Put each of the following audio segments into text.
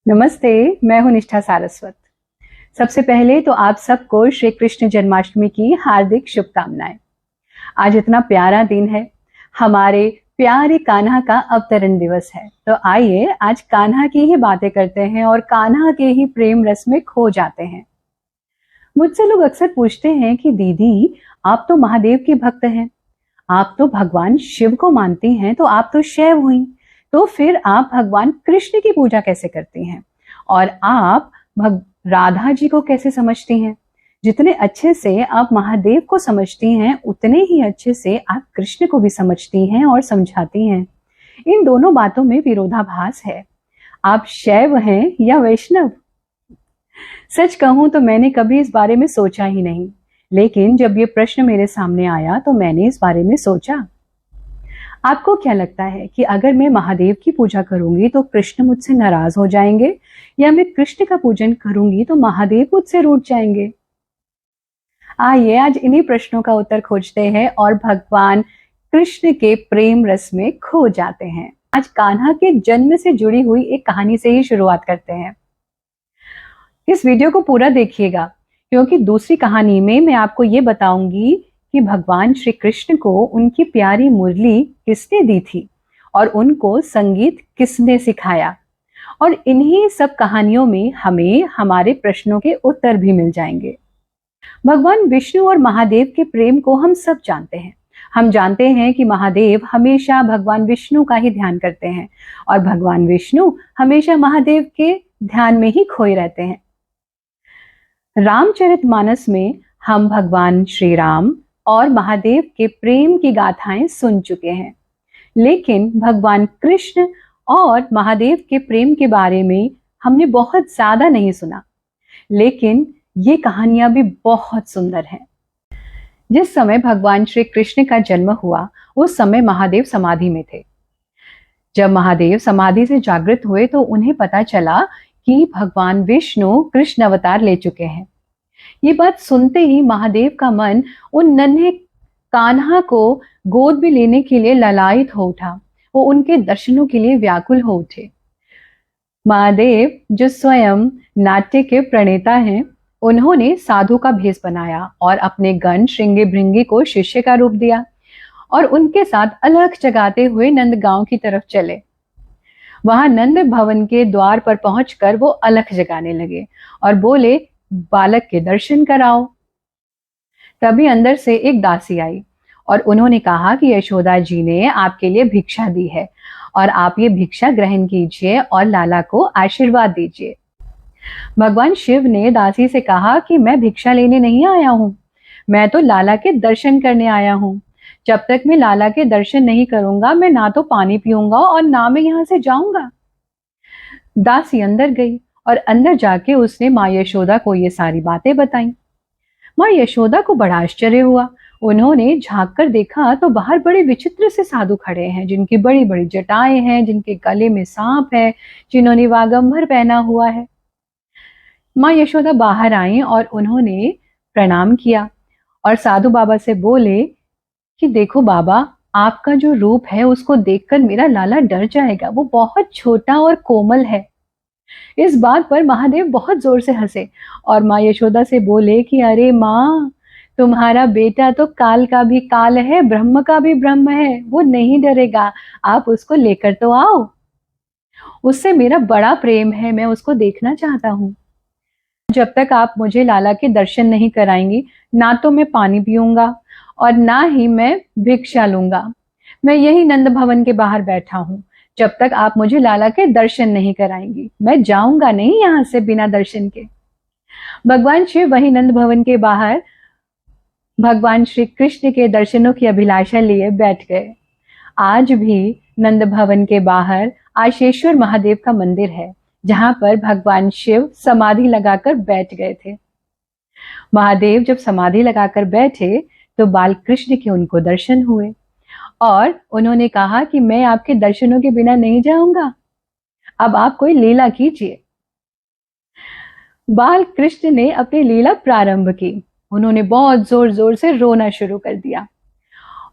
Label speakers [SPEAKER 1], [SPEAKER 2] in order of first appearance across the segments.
[SPEAKER 1] नमस्ते। मैं हूं निष्ठा सारस्वत। सबसे पहले तो आप सबको श्री कृष्ण जन्माष्टमी की हार्दिक शुभकामनाएं। आज इतना प्यारा दिन है, हमारे प्यारे कान्हा का अवतरण दिवस है। तो आइए आज कान्हा की ही बातें करते हैं और कान्हा के ही प्रेम रस में खो जाते हैं। मुझसे लोग अक्सर पूछते हैं कि दीदी, आप तो महादेव की भक्त हैं, आप तो भगवान शिव को मानती हैं, तो आप तो शैव हुई, तो फिर आप भगवान कृष्ण की पूजा कैसे करती हैं और आप राधा जी को कैसे समझती हैं? जितने अच्छे से आप महादेव को समझती हैं, उतने ही अच्छे से आप कृष्ण को भी समझती हैं और समझाती हैं। इन दोनों बातों में विरोधाभास है। आप शैव हैं या वैष्णव? सच कहूं तो मैंने कभी इस बारे में सोचा ही नहीं, लेकिन जब ये प्रश्न मेरे सामने आया तो मैंने इस बारे में सोचा। आपको क्या लगता है कि अगर मैं महादेव की पूजा करूंगी तो कृष्ण मुझसे नाराज हो जाएंगे, या मैं कृष्ण का पूजन करूंगी तो महादेव मुझसे रूठ जाएंगे? आइए आज इन्हीं प्रश्नों का उत्तर खोजते हैं और भगवान कृष्ण के प्रेम रस में खो जाते हैं। आज कान्हा के जन्म से जुड़ी हुई एक कहानी से ही शुरुआत करते हैं। इस वीडियो को पूरा देखिएगा, क्योंकि दूसरी कहानी में मैं आपको ये बताऊंगी कि भगवान श्री कृष्ण को उनकी प्यारी मुरली किसने दी थी और उनको संगीत किसने सिखाया। और इन्हीं सब कहानियों में हमें हमारे प्रश्नों के उत्तर भी मिल जाएंगे। भगवान विष्णु और महादेव के प्रेम को हम सब जानते हैं। हम जानते हैं कि महादेव हमेशा भगवान विष्णु का ही ध्यान करते हैं और भगवान विष्णु हमेशा महादेव के ध्यान में ही खोए रहते हैं। रामचरितमानस में हम भगवान श्री राम और महादेव के प्रेम की गाथाएं सुन चुके हैं, लेकिन भगवान कृष्ण और महादेव के प्रेम के बारे में हमने बहुत ज्यादा नहीं सुना। लेकिन ये कहानियां भी बहुत सुंदर हैं। जिस समय भगवान श्री कृष्ण का जन्म हुआ, उस समय महादेव समाधि में थे। जब महादेव समाधि से जागृत हुए तो उन्हें पता चला कि भगवान विष्णु कृष्ण अवतार ले चुके हैं। ये बात सुनते ही महादेव का मन उन नन्हे कान्हा को गोद में लेने के लिए ललायित हो उठा। वो उनके दर्शनों के लिए व्याकुल हो उठे। महादेव, जो स्वयं नाट्य के प्रणेता हैं, उन्होंने साधु का भेष बनाया और अपने गण श्रृंगी भृंगी को शिष्य का रूप दिया और उनके साथ अलख जगाते हुए नंदगांव की तरफ चले। वहां नंद भवन के द्वार पर पहुंचकर वो अलख जगाने लगे और बोले, बालक के दर्शन कराओ। तभी अंदर से एक दासी आई और उन्होंने कहा कि यशोदा जी ने आपके लिए भिक्षा दी है और आप ये भिक्षा ग्रहण कीजिए और लाला को आशीर्वाद दीजिए। भगवान शिव ने दासी से कहा कि मैं भिक्षा लेने नहीं आया हूं, मैं तो लाला के दर्शन करने आया हूं। जब तक मैं लाला के दर्शन नहीं करूंगा, मैं ना तो पानी पीऊंगा और ना मैं यहां से जाऊंगा। दासी अंदर गई और अंदर जाके उसने माँ यशोदा को ये सारी बातें बताई। माँ यशोदा को बड़ा आश्चर्य हुआ। उन्होंने झांक कर देखा तो बाहर बड़े विचित्र से साधु खड़े हैं, जिनकी बड़ी बड़ी जटाएं हैं, जिनके गले में सांप है, जिन्होंने वागंभर पहना हुआ है। माँ यशोदा बाहर आई और उन्होंने प्रणाम किया और साधु बाबा से बोले कि देखो बाबा, आपका जो रूप है उसको देखकर मेरा लाला डर जाएगा, वो बहुत छोटा और कोमल है। इस बात पर महादेव बहुत जोर से हंसे और माँ यशोदा से बोले कि अरे माँ, तुम्हारा बेटा तो काल का भी काल है, ब्रह्म का भी ब्रह्म है, वो नहीं डरेगा, आप उसको लेकर तो आओ। उससे मेरा बड़ा प्रेम है, मैं उसको देखना चाहता हूँ। जब तक आप मुझे लाला के दर्शन नहीं कराएंगी, ना तो मैं पानी पीऊंगा और ना ही मैं भिक्षा लूंगा। मैं यही नंद भवन के बाहर बैठा हूँ। जब तक आप मुझे लाला के दर्शन नहीं कराएंगी, मैं जाऊंगा नहीं यहां से बिना दर्शन के। भगवान शिव वही नंद भवन के बाहर भगवान श्री कृष्ण के दर्शनों की अभिलाषा लिए बैठ गए। आज भी नंद भवन के बाहर आशेश्वर महादेव का मंदिर है, जहां पर भगवान शिव समाधि लगाकर बैठ गए थे। महादेव जब समाधि लगाकर बैठे तो बाल कृष्ण के उनको दर्शन हुए और उन्होंने कहा कि मैं आपके दर्शनों के बिना नहीं जाऊंगा, अब आप कोई लीला कीजिए। बाल कृष्ण ने अपनी लीला प्रारंभ की। उन्होंने बहुत जोर जोर से रोना शुरू कर दिया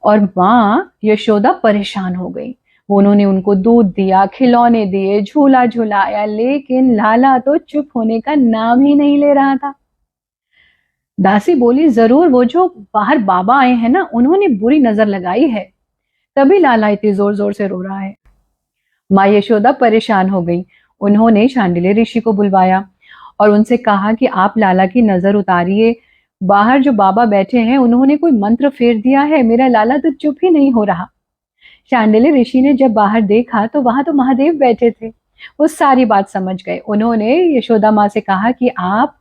[SPEAKER 1] और मां यशोदा परेशान हो गई। उन्होंने उनको दूध दिया, खिलौने दिए, झूला झुलाया, लेकिन लाला तो चुप होने का नाम ही नहीं ले रहा था। दासी बोली, जरूर वो जो बाहर बाबा आए हैं ना, उन्होंने बुरी नजर लगाई है, तभी लाला इतनी जोर जोर से रो रहा है। माँ यशोदा परेशान हो गई। उन्होंने शांडिल्य ऋषि को बुलवाया और उनसे कहा कि आप लाला की नजर उतारिए, बाहर जो बाबा बैठे हैं उन्होंने कोई मंत्र फेर दिया है, मेरा लाला तो चुप ही नहीं हो रहा। शांडिल्य ऋषि ने जब बाहर देखा तो वहां तो महादेव बैठे थे। वो सारी बात समझ गए। उन्होंने यशोदा माँ से कहा कि आप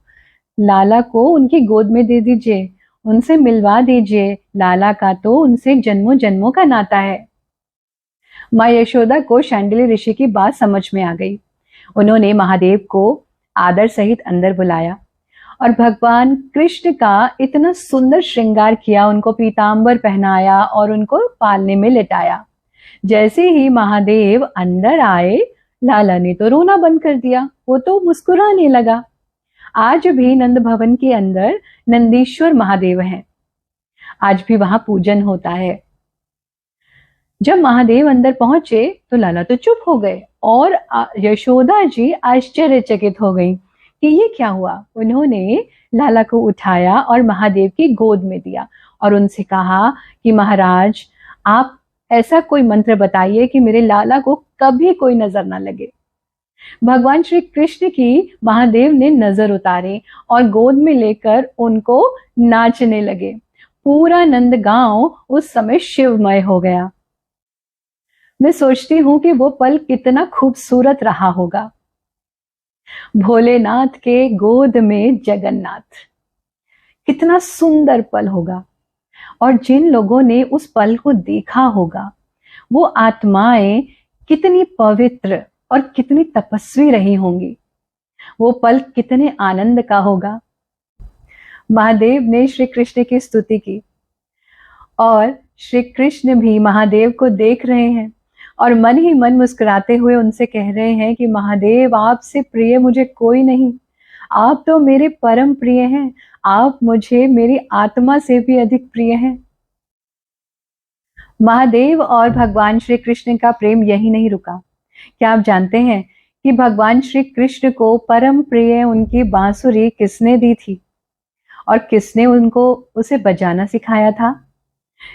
[SPEAKER 1] लाला को उनकी गोद में दे दीजिए, उनसे मिलवा दीजिए, लाला का तो उनसे जन्मों जन्मों का नाता है। माँ यशोदा को शांडिल्य ऋषि की बात समझ में आ गई। उन्होंने महादेव को आदर सहित अंदर बुलाया और भगवान कृष्ण का इतना सुंदर श्रृंगार किया, उनको पीतांबर पहनाया और उनको पालने में लिटाया। जैसे ही महादेव अंदर आए, लाला ने तो रोना बंद कर दिया, वो तो मुस्कुराने लगा। आज भी नंद भवन के अंदर नंदीश्वर महादेव हैं। आज भी वहां पूजन होता है। जब महादेव अंदर पहुंचे तो लाला तो चुप हो गए और यशोदा जी आश्चर्यचकित हो गई कि ये क्या हुआ। उन्होंने लाला को उठाया और महादेव की गोद में दिया और उनसे कहा कि महाराज, आप ऐसा कोई मंत्र बताइए कि मेरे लाला को कभी कोई नजर ना लगे। भगवान श्री कृष्ण की महादेव ने नजर उतारे और गोद में लेकर उनको नाचने लगे। पूरा नंदगांव उस समय शिवमय हो गया। मैं सोचती हूं कि वो पल कितना खूबसूरत रहा होगा। भोलेनाथ के गोद में जगन्नाथ, कितना सुंदर पल होगा। और जिन लोगों ने उस पल को देखा होगा, वो आत्माएं कितनी पवित्र और कितनी तपस्वी रही होंगी। वो पल कितने आनंद का होगा। महादेव ने श्री कृष्ण की स्तुति की और श्री कृष्ण भी महादेव को देख रहे हैं और मन ही मन मुस्कुराते हुए उनसे कह रहे हैं कि महादेव, आपसे प्रिय मुझे कोई नहीं, आप तो मेरे परम प्रिय हैं, आप मुझे मेरी आत्मा से भी अधिक प्रिय हैं। महादेव और भगवान श्री कृष्ण का प्रेम यही नहीं रुका। क्या आप जानते हैं कि भगवान श्री कृष्ण को परम प्रिय उनकी बांसुरी किसने दी थी और किसने उनको उसे बजाना सिखाया था?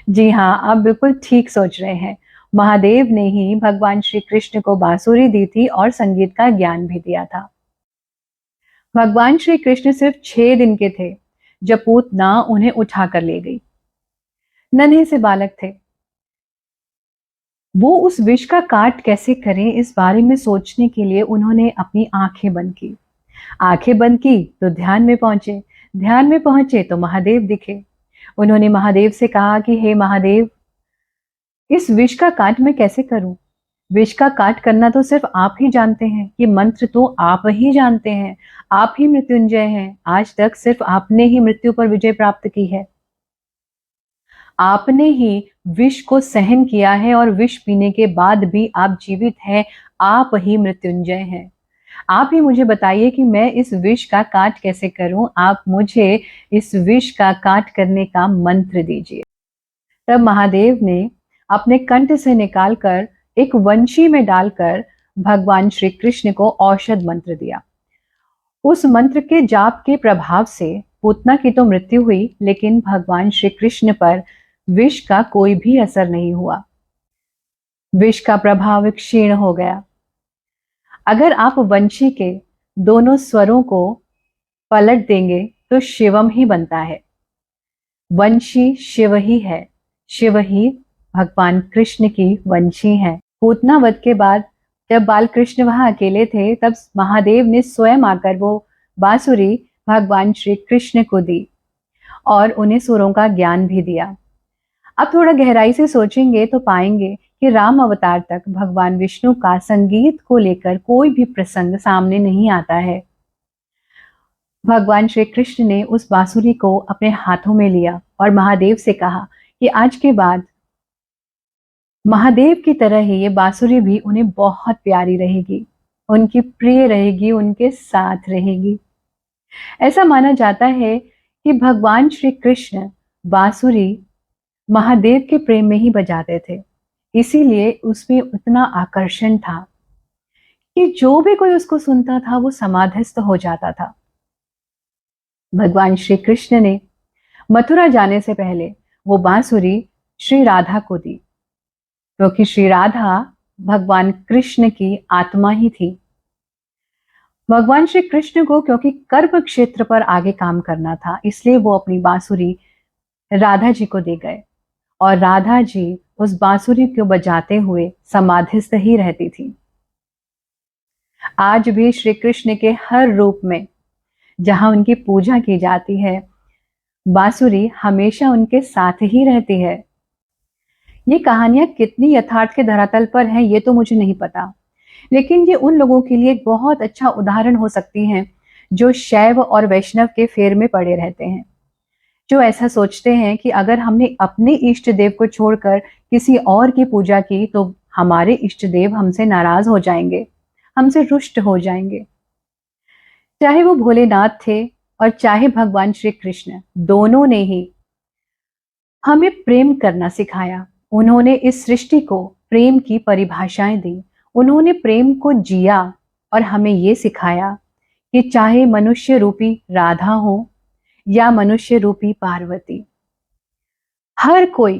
[SPEAKER 1] जी हाँ, आप बिल्कुल ठीक सोच रहे हैं। महादेव ने ही भगवान श्री कृष्ण को बांसुरी दी थी और संगीत का ज्ञान भी दिया था। भगवान श्री कृष्ण सिर्फ 6 दिन के थे जब पूतना उन्हें उठा कर ले गई। नन्हे से बालक थे। वो उस विष का काट कैसे करें, इस बारे में सोचने के लिए उन्होंने अपनी आंखें बंद की। आंखें बंद की तो ध्यान में पहुंचे, ध्यान में पहुंचे तो महादेव दिखे। उन्होंने महादेव से कहा कि हे महादेव, इस विष का काट मैं कैसे करूं? विष का काट करना तो सिर्फ आप ही जानते हैं, ये मंत्र तो आप ही जानते हैं, आप ही मृत्युंजय हैं। आज तक सिर्फ आपने ही मृत्यु पर विजय प्राप्त की है। आपने ही विष को सहन किया है और विष पीने के बाद भी आप जीवित हैं। आप ही मृत्युंजय हैं। आप ही मुझे बताइए कि मैं इस विष का काट कैसे करूं। आप मुझे इस विष का काट करने का मंत्र दीजिए। तब महादेव ने अपने कंठ से निकालकर एक वंशी में डालकर भगवान श्री कृष्ण को औषध मंत्र दिया। उस मंत्र के जाप के प्रभाव से पूतना की तो मृत्यु हुई, लेकिन भगवान श्री कृष्ण पर विष का कोई भी असर नहीं हुआ। विष का प्रभाव क्षीण हो गया। अगर आप वंशी के दोनों स्वरों को पलट देंगे तो शिवम ही बनता है। वंशी शिव ही है, शिव ही भगवान कृष्ण की वंशी है। पूतना वध के बाद जब बाल कृष्ण वहां अकेले थे, तब महादेव ने स्वयं आकर वो बांसुरी भगवान श्री कृष्ण को दी और उन्हें सुरों का ज्ञान भी दिया। अब थोड़ा गहराई से सोचेंगे तो पाएंगे कि राम अवतार तक भगवान विष्णु का संगीत को लेकर कोई भी प्रसंग सामने नहीं आता है। भगवान श्री कृष्ण ने उस बांसुरी को अपने हाथों में लिया और महादेव से कहा कि आज के बाद महादेव की तरह ही ये बांसुरी भी उन्हें बहुत प्यारी रहेगी, उनकी प्रिय रहेगी, उनके साथ रहेगी। ऐसा माना जाता है कि भगवान श्री कृष्ण बांसुरी महादेव के प्रेम में ही बजाते थे, इसीलिए उसमें उतना आकर्षण था कि जो भी कोई उसको सुनता था वो समाधिस्थ हो जाता था। भगवान श्री कृष्ण ने मथुरा जाने से पहले वो बांसुरी श्री राधा को दी, क्योंकि श्री राधा भगवान कृष्ण की आत्मा ही थी। भगवान श्री कृष्ण को क्योंकि कर्म क्षेत्र पर आगे काम करना था, इसलिए वो अपनी बांसुरी राधा जी को दे गए और राधा जी उस बांसुरी को बजाते हुए समाधिस्थ ही रहती थी। आज भी श्री कृष्ण के हर रूप में जहां उनकी पूजा की जाती है, बांसुरी हमेशा उनके साथ ही रहती है। ये कहानियां कितनी यथार्थ के धरातल पर हैं ये तो मुझे नहीं पता, लेकिन ये उन लोगों के लिए एक बहुत अच्छा उदाहरण हो सकती हैं जो शैव और वैष्णव के फेर में पड़े रहते हैं, जो ऐसा सोचते हैं कि अगर हमने अपने इष्ट देव को छोड़कर किसी और की पूजा की तो हमारे इष्ट देव हमसे नाराज हो जाएंगे, हमसे रुष्ट हो जाएंगे। चाहे वो भोलेनाथ थे और चाहे भगवान श्री कृष्ण, दोनों ने ही हमें प्रेम करना सिखाया। उन्होंने इस सृष्टि को प्रेम की परिभाषाएं दी, उन्होंने प्रेम को जिया और हमें ये सिखाया कि चाहे मनुष्य रूपी राधा हो या मनुष्य रूपी पार्वती, हर कोई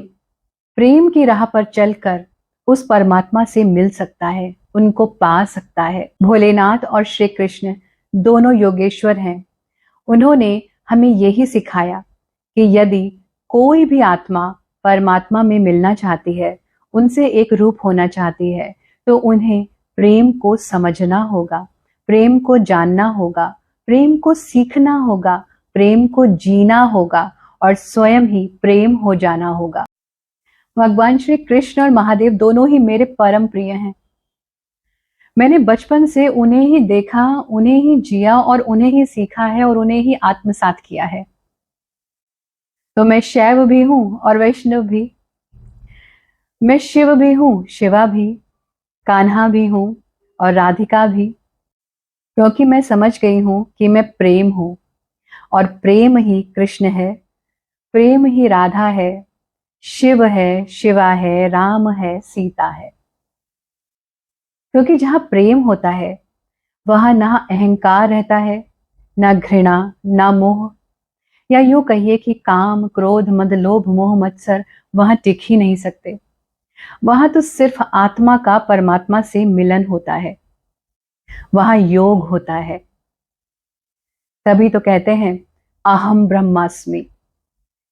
[SPEAKER 1] प्रेम की राह पर चलकर उस परमात्मा से मिल सकता है, उनको पा सकता है। भोलेनाथ और श्री कृष्ण दोनों योगेश्वर हैं। उन्होंने हमें यही सिखाया कि यदि कोई भी आत्मा परमात्मा में मिलना चाहती है, उनसे एक रूप होना चाहती है, तो उन्हें प्रेम को समझना होगा, प्रेम को जानना होगा, प्रेम को सीखना होगा, प्रेम को जीना होगा और स्वयं ही प्रेम हो जाना होगा। भगवान श्री कृष्ण और महादेव दोनों ही मेरे परम प्रिय हैं। मैंने बचपन से उन्हें ही देखा, उन्हें ही जिया और उन्हें ही सीखा है और उन्हें ही आत्मसात किया है। तो मैं शैव भी हूं और वैष्णव भी, मैं शिव भी हूं, शिवा भी, कान्हा भी हूं और राधिका भी, क्योंकि मैं समझ गई हूं कि मैं प्रेम हूं और प्रेम ही कृष्ण है, प्रेम ही राधा है, शिव है, शिवा है, राम है, सीता है। क्योंकि जहां प्रेम होता है वहां ना अहंकार रहता है, ना घृणा, ना मोह, या यूं कहिए कि काम, क्रोध, मद, लोभ, मोह, मत्सर वहां टिक ही नहीं सकते। वहां तो सिर्फ आत्मा का परमात्मा से मिलन होता है, वहां योग होता है। तभी तो कहते हैं अहम ब्रह्मास्मि,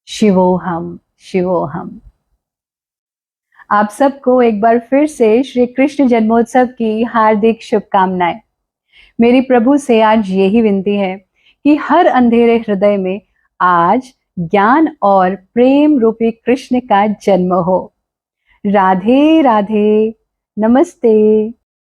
[SPEAKER 1] शिवोहम शिवोहम। आप सबको एक बार फिर से श्री कृष्ण जन्मोत्सव की हार्दिक शुभकामनाएं। मेरी प्रभु से आज यही विनती है कि हर अंधेरे हृदय में आज ज्ञान और प्रेम रूपी कृष्ण का जन्म हो। राधे राधे, नमस्ते।